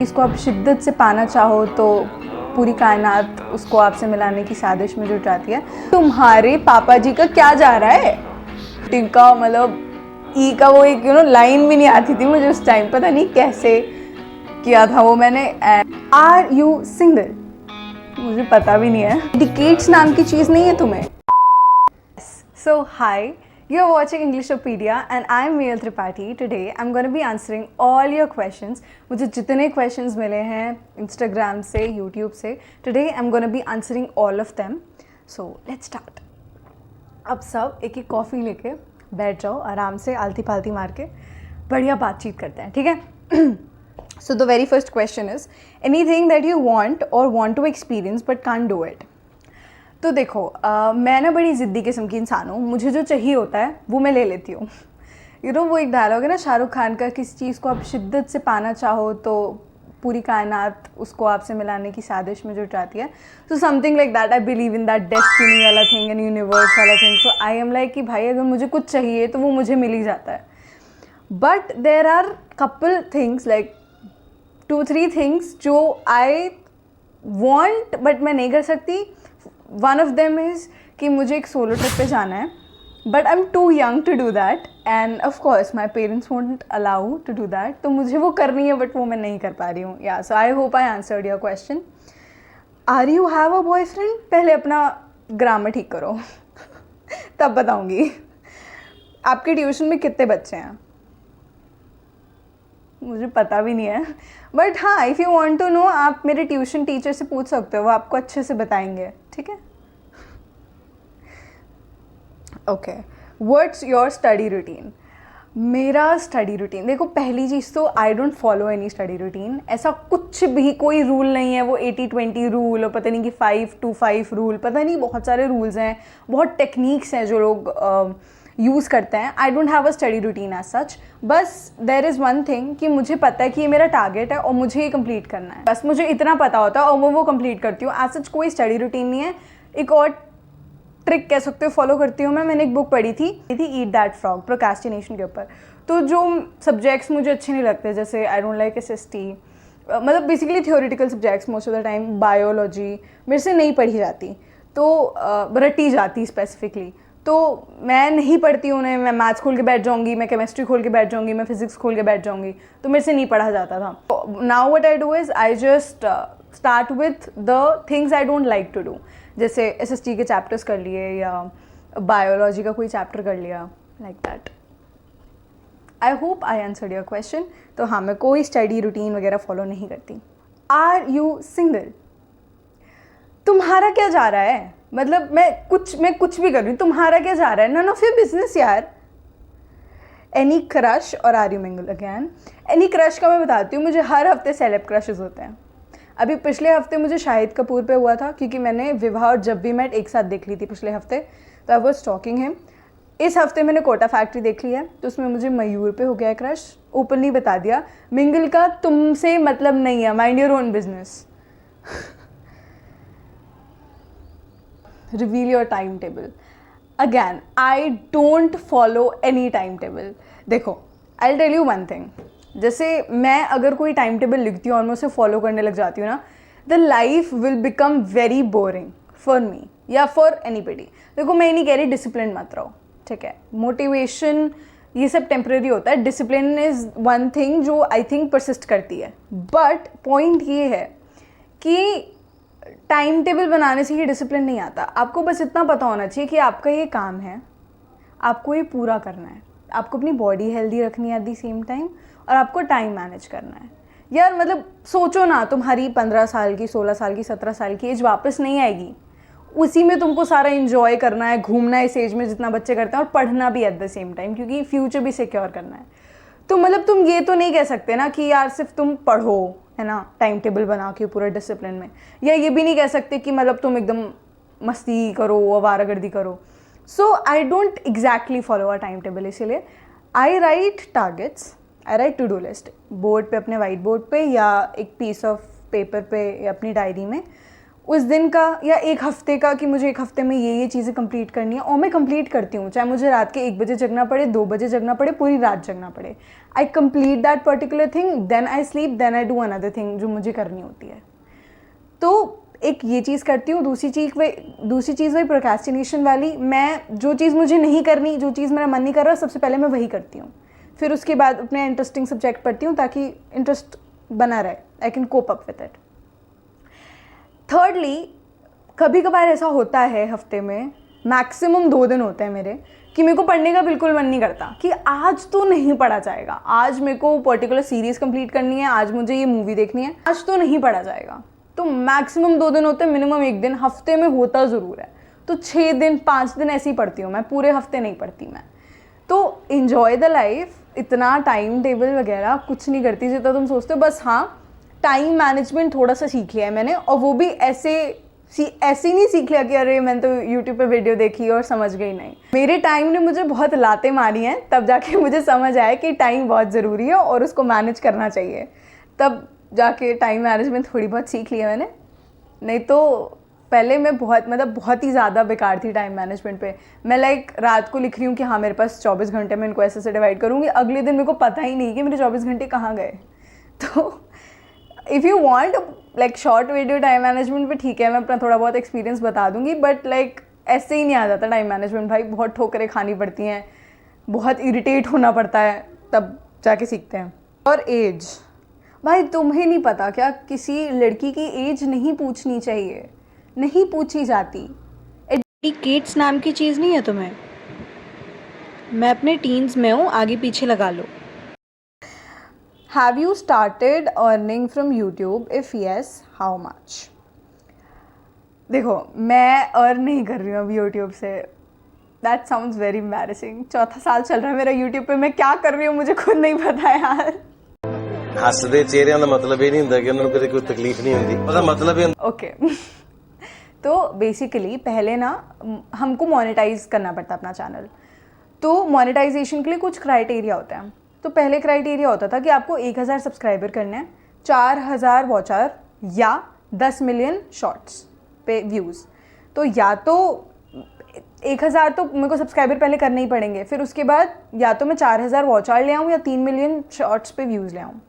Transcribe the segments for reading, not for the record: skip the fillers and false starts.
इसको आप शिद्दत से पाना चाहो तो पूरी कायनात उसको आपसे मिलाने की साजिश में जुट जाती है। तुम्हारे पापा जी का क्या जा रहा है? टिका मतलब ई का वो एक लाइन भी नहीं आती थी मुझे उस टाइम, पता नहीं कैसे किया था वो मैंने। Are you single? मुझे पता भी नहीं है। डिकेट्स नाम की चीज़ नहीं है तुम्हें। So hi, you're watching Englishopedia and I'm Miyal Tripathi. Today I'm going to be answering all your questions. मुझे जितने questions मिले हैं Instagram से, YouTube से, today I'm going to be answering all of them. So let's start. अब सब एक एक कॉफ़ी लेके बैठ जाओ आराम से, आलती पालती मार के बढ़िया बातचीत करते हैं, ठीक है? So the very first question is anything that you want to experience but can't do it. तो देखो मैं ना बड़ी ज़िद्दी किस्म की इंसान हूँ। मुझे जो चाहिए होता है वो मैं ले लेती हूँ। वो एक डायलॉग है ना शाहरुख खान का, किसी चीज़ को आप शिद्दत से पाना चाहो तो पूरी कायनात उसको आपसे मिलाने की साजिश में जुट जाती है। तो something like that, I believe in that destiny वाला थिंग एंड यूनिवर्स वाला thing. So I am like कि भाई अगर मुझे कुछ चाहिए तो वो मुझे मिल ही जाता है। But there are couple things like 2-3 things जो आई वॉन्ट बट मैं नहीं कर सकती। वन ऑफ देम इज़ कि मुझे एक सोलो ट्रिप पे जाना है, but I am too young to do that and of course my parents won't allow to do that. तो मुझे वो करनी है बट वो मैं नहीं कर पा रही हूँ। Yeah so I hope I answered your question. Are you have a boyfriend? पहले अपना ग्रामर ठीक करो तब बताऊँगी। आपके ट्यूशन में कितने बच्चे हैं? मुझे पता भी नहीं है, बट हाँ if you want to know आप मेरे ट्यूशन टीचर से पूछ सकते हो, वो आपको अच्छे से बताएंगे, ठीक है? Okay, what's your study routine? मेरा स्टडी रूटीन देखो, पहली चीज़ तो आई don't follow any study routine. ऐसा कुछ भी कोई रूल नहीं है, वो 80-20 रूल और पता नहीं कि 5-2-5 रूल, पता नहीं बहुत सारे रूल्स हैं, बहुत टेक्निक्स हैं जो लोग यूज़ करते हैं। I don't have a study routine as such. बस देर इज़ वन थिंग कि मुझे पता है कि ये मेरा टारगेट है और मुझे ये कंप्लीट करना है, बस मुझे इतना पता होता है और मैं वो कंप्लीट करती हूँ। एज सच कोई स्टडी रूटीन नहीं है। एक और ट्रिक कह सकते हो फॉलो करती हूँ मैंने एक बुक पढ़ी थी ईट दैट फ्रॉग, प्रोक्रेस्टिनेशन के ऊपर। तो जो सब्जेक्ट्स मुझे अच्छे नहीं लगते, जैसे आई डोंट लाइक SST, मतलब basically theoretical subjects most of the time, biology मेरे से नहीं पढ़ी जाती, तो रटी जाती स्पेसिफिकली, तो मैं नहीं पढ़ती हूँ उन्हें। मैं मैथ्स खोल के बैठ जाऊँगी, मैं केमिस्ट्री खोल के बैठ जाऊँगी, मैं फिजिक्स खोल के बैठ जाऊँगी, तो मेरे से नहीं पढ़ा जाता था। Now what I do is I just start with the things I don't like to do. जैसे SST के चैप्टर्स कर लिए या बायोलॉजी का कोई चैप्टर कर लिया, like that. I hope I answered your question. तो हाँ, मैं कोई स्टडी रूटीन वगैरह फॉलो नहीं करती। Are you single? तुम्हारा क्या जा रहा है? मतलब मैं कुछ भी कर रही हूँ, तुम्हारा क्या जा रहा है? नन ऑफ योर बिजनेस यार। एनी क्रश और are you mingle again? Any crush का मैं बताती हूँ, मुझे हर हफ्ते सेलेब क्रशेज होते हैं। अभी पिछले हफ्ते मुझे शाहिद कपूर पे हुआ था, क्योंकि मैंने विवाह और जब भी मैट एक साथ देख ली थी पिछले हफ्ते, तो आई वाज स्टॉकिंग हिम। इस हफ्ते मैंने कोटा फैक्ट्री देख ली है, तो उसमें मुझे मयूर पे हो गया क्रश। ओपनली बता दिया, मिंगल का तुमसे मतलब नहीं है, mind your own business. Reveal your time table. Again I don't follow any time table. देखो I tell you one thing, जैसे मैं अगर कोई टाइम टेबल लिखती हूँ और मैं उसे फॉलो करने लग जाती हूँ ना, the life will become very boring for me या फॉर एनीबडी। देखो मैं ये नहीं कह रही डिसिप्लिन मत रहो, ठीक है? मोटिवेशन ये सब टेम्परेरी होता है, डिसिप्लिन इज़ वन थिंग जो आई थिंक परसिस्ट करती है। बट पॉइंट ये है कि टाइम टेबल बनाने से ये डिसिप्लिन नहीं आता। आपको बस इतना पता होना चाहिए कि आपका ये काम है, आपको ये पूरा करना है, आपको अपनी बॉडी हेल्दी रखनी है एट द सेम टाइम, और आपको टाइम मैनेज करना है। यार मतलब सोचो ना, तुम्हारी 15 साल की, 16 साल की, 17 साल की एज वापस नहीं आएगी। उसी में तुमको सारा इन्जॉय करना है, घूमना है इस एज में जितना बच्चे करते हैं, और पढ़ना भी एट द सेम टाइम, क्योंकि फ्यूचर भी सिक्योर करना है। तो मतलब तुम ये तो नहीं कह सकते ना कि यार सिर्फ तुम पढ़ो, है ना, टाइम टेबल बना के पूरा डिसिप्लिन में, या ये भी नहीं कह सकते कि मतलब तुम एकदम मस्ती करो, आवारागर्दी करो। So I don't exactly follow a time table. इसीलिए I write targets, I write to do list board पे, अपने वाइट बोर्ड पे, या एक पीस ऑफ पेपर पे या अपनी डायरी में। उस दिन का या एक हफ्ते का कि मुझे एक हफ्ते में ये चीज़ें कंप्लीट करनी है, और मैं कंप्लीट करती हूँ, चाहे मुझे रात के 1 बजे जगना पड़े, 2 बजे जगना पड़े, पूरी रात जगना पड़े। I complete that particular thing, then I sleep, then I do another thing जो मुझे करनी होती है। तो एक ये चीज़ करती हूँ। दूसरी चीज़ वही प्रोक्रेस्टिनेशन वाली, मैं जो चीज़ मुझे नहीं करनी, जो चीज़ मेरा मन नहीं कर रहा, सबसे पहले मैं वही करती हूँ। फिर उसके बाद अपने इंटरेस्टिंग सब्जेक्ट पढ़ती हूँ ताकि इंटरेस्ट बना रहे, I can cope up with it. Thirdly, कभी कभार ऐसा होता है हफ्ते में, मैक्सिमम 2 दिन होते हैं मेरे, कि मेरे को पढ़ने का बिल्कुल मन नहीं करता, कि आज तो नहीं पढ़ा जाएगा, आज मेरे को पर्टिकुलर सीरीज़ कंप्लीट करनी है, आज मुझे ये मूवी देखनी है, आज तो नहीं पढ़ा जाएगा। तो मैक्सिमम 2 दिन होते हैं, मिनिमम 1 दिन हफ्ते में होता ज़रूर है। तो 6 दिन 5 दिन ऐसे ही पढ़ती हूँ मैं, पूरे हफ्ते नहीं पढ़ती मैं। तो इन्जॉय द लाइफ, इतना टाइम टेबल वगैरह कुछ नहीं करती जितना तुम सोचते हो। बस हाँ, टाइम मैनेजमेंट थोड़ा सा सीख लिया है मैंने, और वो भी ऐसे नहीं सीख लिया कि अरे मैंने तो यूट्यूब पे वीडियो देखी और समझ गई, नहीं। मेरे टाइम ने मुझे बहुत लातें मारी हैं, तब जाके मुझे समझ आया कि टाइम बहुत ज़रूरी है और उसको मैनेज करना चाहिए। तब जाके टाइम मैनेजमेंट थोड़ी बहुत सीख लिया मैंने, नहीं तो पहले मैं बहुत ही ज़्यादा बेकार थी टाइम मैनेजमेंट पे। मैं रात को लिख रही हूँ कि हाँ मेरे पास 24 घंटे, मैं इनको ऐसे डिवाइड करूँगी, अगले दिन मेरे को पता ही नहीं कि मेरे 24 घंटे कहाँ गए। तो if you want short video time management पे, ठीक है, मैं अपना थोड़ा बहुत एक्सपीरियंस बता दूंगी, बट ऐसे ही नहीं आ जाता टाइम मैनेजमेंट भाई। बहुत ठोकरें खानी पड़ती हैं, बहुत इरिटेट होना पड़ता है, तब जाके सीखते हैं। और एज, भाई तुम्हें नहीं पता क्या, किसी लड़की की एज नहीं पूछनी चाहिए, नहीं पूछी जाती। एडिकेट्स नाम की चीज़ नहीं है तुम्हें। मैं अपने टीन्स में हूँ, आगे पीछे लगा लो। Have you started earning from YouTube? If yes, how much? देखो, मैं अर्न नहीं कर रही हूँ अभी यूट्यूब से। That sounds very embarrassing। 4था साल चल रहा है मेरा यूट्यूब पे, मैं क्या कर रही हूँ मुझे खुद नहीं पता यार। हसदे चेहरिਆਂ ਦਾ मतलब ये नहीं ਹੁੰਦਾ कि उन्होंने कोई तकलीफ नहीं होती, ਉਹਦਾ मतलब ये ओके। तो बेसिकली पहले ना हमको मोनेटाइज करना पड़ता अपना चैनल। तो मोनेटाइजेशन के लिए कुछ क्राइटेरिया होता है। तो पहले क्राइटेरिया होता था कि आपको 1000 सब्सक्राइबर करने हैं, 4000 वॉच आवर या 10 मिलियन शॉर्ट्स पे व्यूज़। तो या तो 1000 तो मेरे को सब्सक्राइबर पहले करने ही पड़ेंगे, फिर उसके बाद या तो मैं 4000 वॉच आवर ले आऊँ या 3 मिलियन शॉर्ट्स पे व्यूज़ ले आऊँ।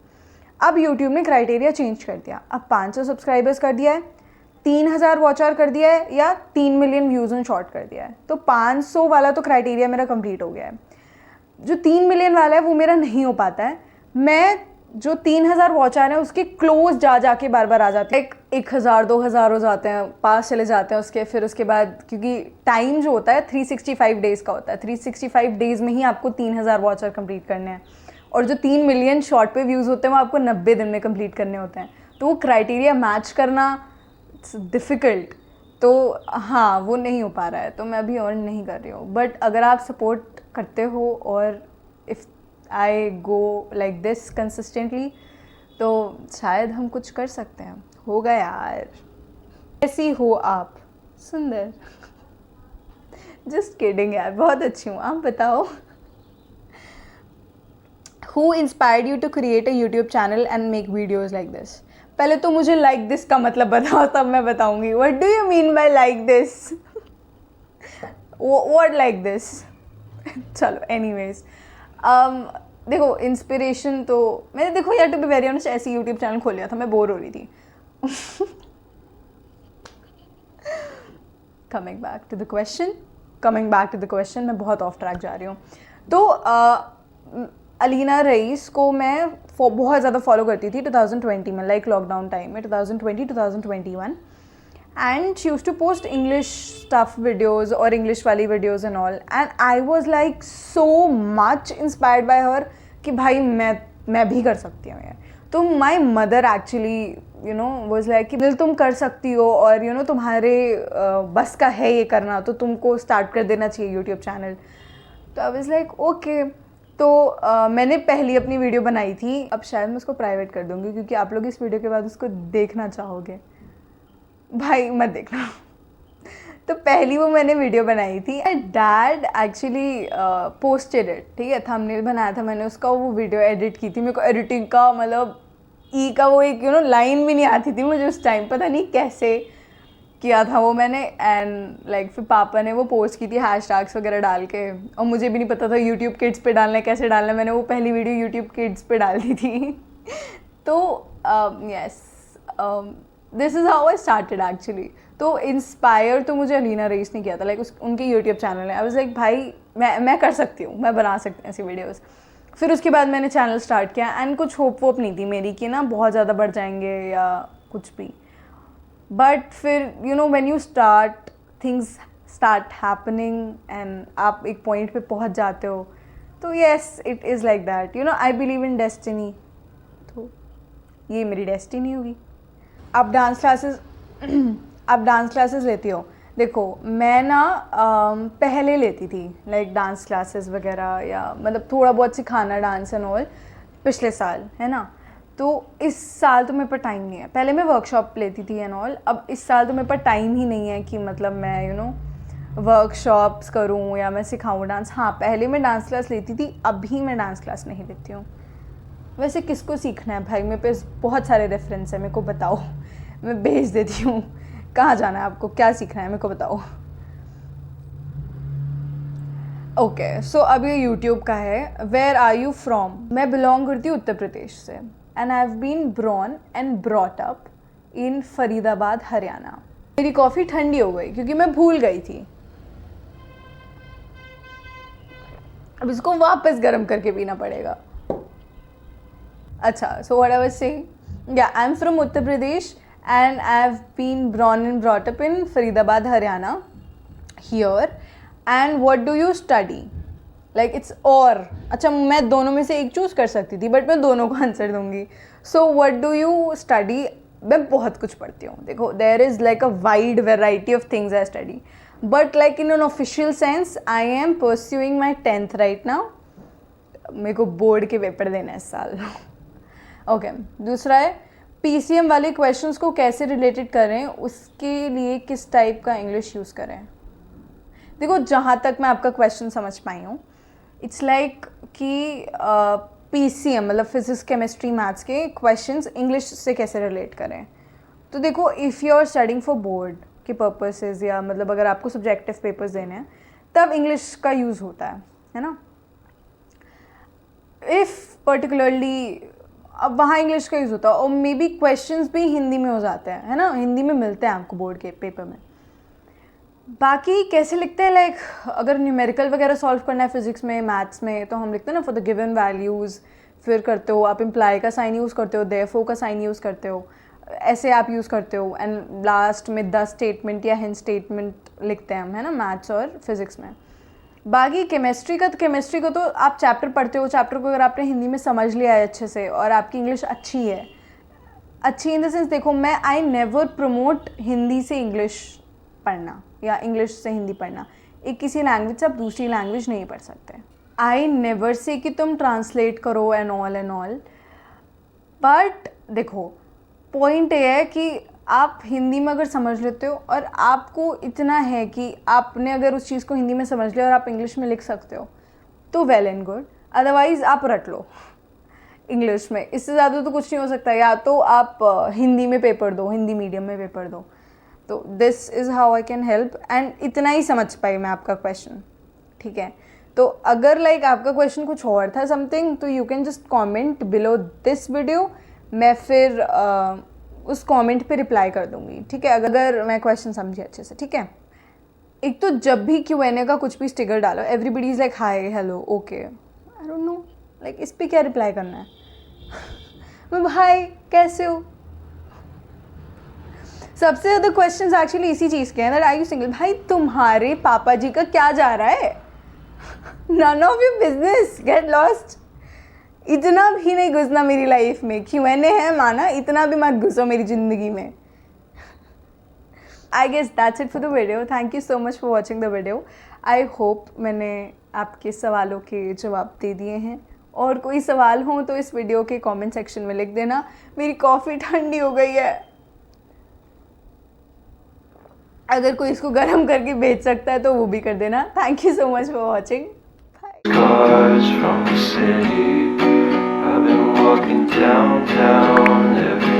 अब यूट्यूब ने क्राइटेरिया चेंज कर दिया, अब 500 सब्सक्राइबर्स कर दिया है, 3000 वॉच आवर कर दिया है, या 3 मिलियन व्यूज़ ऑन शॉर्ट कर दिया है। तो 500 वाला तो क्राइटेरिया मेरा कंप्लीट हो गया है। जो 3 मिलियन वाला है वो मेरा नहीं हो पाता है। मैं जो 3000 वॉच आवर है उसके क्लोज जाके बार बार आ जाते हैं, 1000 2000 हो जाते हैं, पास चले जाते हैं उसके। फिर उसके बाद क्योंकि टाइम जो होता है 365 डेज़ का होता है, 365 डेज़ में ही आपको 3000 वॉच आवर कंप्लीट करने हैं, और जो 3 मिलियन शॉर्ट पे व्यूज़ होते हैं वो आपको 90 दिन में कंप्लीट करने होते हैं। तो वो क्राइटेरिया मैच करना डिफ़िकल्ट, तो हाँ वो नहीं हो पा रहा है, तो मैं अभी अर्न नहीं कर रही हूँ। बट अगर आप सपोर्ट करते हो और if I go like this consistently, तो शायद हम कुछ कर सकते हैं। होगा यार। कैसी हो आप? सुंदर। जस्ट किडिंग यार, बहुत अच्छी हूँ, आप बताओ। Who inspired you to create a YouTube channel and make videos like this? पहले तो मुझे like this का मतलब बताओ, तब मैं बताऊंगी। What do you mean by like this? What like this? चलो anyways, देखो इंस्पिरेशन तो मैंने, देखो यार टू बी वेरी ऑनेस्ट, ऐसी यूट्यूब चैनल खोल लिया था, मैं बोर हो रही थी। Coming back to the question, मैं बहुत ऑफ ट्रैक जा रही हूँ। तो अलीना रईस को मैं बहुत ज़्यादा फॉलो करती थी 2020 में, लॉकडाउन टाइम में, 2020-2021, and she used to post English stuff videos और इंग्लिश वाली videos and all, and I was like so much inspired by her कि भाई मैं भी कर सकती हूँ यार। तो my mother actually was like कि दिल तुम कर सकती हो, और तुम्हारे बस का है ये करना, तो तुमको स्टार्ट कर देना चाहिए यूट्यूब चैनल। तो आई वॉज लाइक ओके। तो मैंने पहली अपनी वीडियो बनाई थी, अब शायद मैं उसको प्राइवेट कर दूँगी क्योंकि आप लोग इस वीडियो के बाद उसको देखना चाहोगे। भाई मत देखना। तो पहली वो मैंने वीडियो बनाई थी, डैड एक्चुअली पोस्टेड इट, ठीक है, थंबनेल बनाया था मैंने उसका, वो वीडियो एडिट की थी। मेरे को एडिटिंग का मतलब का वो एक लाइन भी नहीं आती थी मुझे उस टाइम, पता नहीं कैसे। किया था वो मैंने, एंड लाइक फिर पापा ने वो पोस्ट की थी हैशटैग्स वगैरह डाल के, और मुझे भी नहीं पता था यूट्यूब किड्स पे डालना है, कैसे डालना है। मैंने वो पहली वीडियो यूट्यूब किड्स पे डाल दी थी। तो yes, this is how I started actually. तो इंस्पायर तो मुझे अलीना रईस ने किया था, लाइक उनके यूट्यूब चैनल है। आई वाज लाइक भाई मैं कर सकती हूँ, मैं बना सकती हूँ ऐसी वीडियोज़। फिर उसके बाद मैंने चैनल स्टार्ट किया, एंड कुछ होप वोप नहीं थी मेरी कि ना बहुत ज़्यादा बढ़ जाएंगे या कुछ भी। बट फिर you know when you start, things start happening, and आप एक पॉइंट पे पहुंच जाते हो। तो yes, it is like that, you know, I believe in destiny. तो ये मेरी डेस्टिनी होगी। आप डांस क्लासेस लेती हो? देखो मैं ना पहले लेती थी लाइक डांस क्लासेस वगैरह, या मतलब थोड़ा बहुत सिखाना डांस एंड ऑल, पिछले साल, है ना। तो इस साल तो मेरे पर टाइम नहीं है। पहले मैं वर्कशॉप लेती थी एंड ऑल, अब इस साल तो मेरे पर टाइम ही नहीं है कि मतलब मैं यू नो वर्कशॉप्स करूं या मैं सिखाऊं डांस। हाँ, पहले मैं डांस क्लास लेती थी, अभी मैं डांस क्लास नहीं लेती हूँ। वैसे किसको सीखना है भाई, मेरे पास बहुत सारे रेफरेंस है, मेरे को बताओ, मैं भेज देती हूँ। कहाँ जाना है आपको, क्या सीखना है, मेरे को बताओ। ओके, सो अब ये यूट्यूब का है। Where are you from? मैं बिलोंग करती हूँ उत्तर प्रदेश से, and I have been born and brought up in Faridabad, Haryana. मेरी कॉफ़ी ठंडी हो गई क्योंकि मैं भूल गई थी। अब इसको वापस गर्म करके पीना पड़ेगा। अच्छा, so what I was saying, yeah, I'm from Uttar Pradesh and I've been born and brought up in Faridabad, Haryana here. And what do you study? Like it's or, अच्छा मैं दोनों में से एक चूज़ कर सकती थी, बट मैं दोनों को आंसर दूंगी। So what do you study? मैं बहुत कुछ पढ़ती हूँ। देखो, there is like a wide variety of things I study, but like in an official sense, I am pursuing my 10th right now. मेरे को बोर्ड के पेपर देना है इस साल। ओके, दूसरा है पीसीएम वाले क्वेश्चंस को कैसे रिलेटेड करें, उसके लिए किस टाइप का इंग्लिश यूज़ करें। देखो, जहाँ तक मैं आपका क्वेश्चन समझ पाई हूँ, इट्स लाइक कि पीसीएम मतलब फिजिक्स केमिस्ट्री मैथ्स के क्वेश्चंस इंग्लिश से कैसे रिलेट करें। तो देखो, if you are studying for board के पर्पसेस, या मतलब अगर आपको सब्जेक्टिव पेपर्स देने हैं, तब इंग्लिश का यूज़ होता है ना। इफ़ पर्टिकुलरली अब वहाँ इंग्लिश का यूज़ होता है, और मे बी क्वेश्चंस भी हिंदी में हो जाते हैं, है ना, हिंदी में मिलते हैं आपको बोर्ड के पेपर में। बाकी कैसे लिखते हैं, लाइक अगर न्यूमेरिकल वगैरह सॉल्व करना है फिजिक्स में, मैथ्स में, तो हम लिखते हैं ना फॉर द गिवन वैल्यूज़, फिर करते हो आप इम्प्लाई का साइन यूज़ करते हो, देयरफॉर का साइन यूज़ करते हो, ऐसे आप यूज़ करते हो, एंड लास्ट में 10 स्टेटमेंट या हिंट स्टेटमेंट लिखते हैं हम, है ना, मैथ्स और फिजिक्स में। बाकी केमिस्ट्री को तो आप चैप्टर पढ़ते हो, चैप्टर को अगर आपने हिंदी में समझ लिया है अच्छे से, और आपकी इंग्लिश अच्छी है, अच्छी इन द सेंस, देखो मैं आई नेवर प्रमोट हिंदी से इंग्लिश पढ़ना या इंग्लिश से हिंदी पढ़ना। एक किसी लैंग्वेज से आप दूसरी लैंग्वेज नहीं पढ़ सकते। आई नेवर से कि तुम ट्रांसलेट करो एंड ऑल, बट देखो पॉइंट ये है कि आप हिंदी में अगर समझ लेते हो, और आपको इतना है कि आपने अगर उस चीज़ को हिंदी में समझ लिया और आप इंग्लिश में लिख सकते हो, तो वेल एंड गुड। अदरवाइज़ आप रट लो इंग्लिश में, इससे ज़्यादा तो कुछ नहीं हो सकता। या तो आप हिंदी में पेपर दो, हिंदी मीडियम में पेपर दो। तो this is how I can help, and इतना ही समझ पाई मैं आपका क्वेश्चन, ठीक है। तो अगर लाइक आपका क्वेश्चन कुछ और था समथिंग, तो you can just comment below this video, मैं फिर उस कमेंट पे रिप्लाई कर दूंगी, ठीक है, अगर मैं क्वेश्चन समझी अच्छे से, ठीक है। एक तो जब भी Q&A का कुछ भी स्टिकर डालो, everybody is like hi hello okay, I don't know like इस पे क्या रिप्लाई करना है। मैं हाय कैसे हो। सबसे ज़्यादा क्वेश्चंस एक्चुअली इसी चीज़ के हैं, दैट आर यू सिंगल। भाई तुम्हारे पापा जी का क्या जा रहा है, none of your business, get lost. इतना भी नहीं घुसना मेरी लाइफ में। Q&A है माना, इतना भी मत घुसो मेरी ज़िंदगी में। I guess that's it for the video. Thank you so much for watching the video. I hope मैंने आपके सवालों के जवाब दे दिए हैं, और कोई सवाल हो तो इस वीडियो के कमेंट सेक्शन में लिख देना। मेरी कॉफ़ी ठंडी हो गई है, अगर कोई इसको गर्म करके बेच सकता है तो वो भी कर देना। Thank you so much for watching. Cars from the city, I've been walking downtown every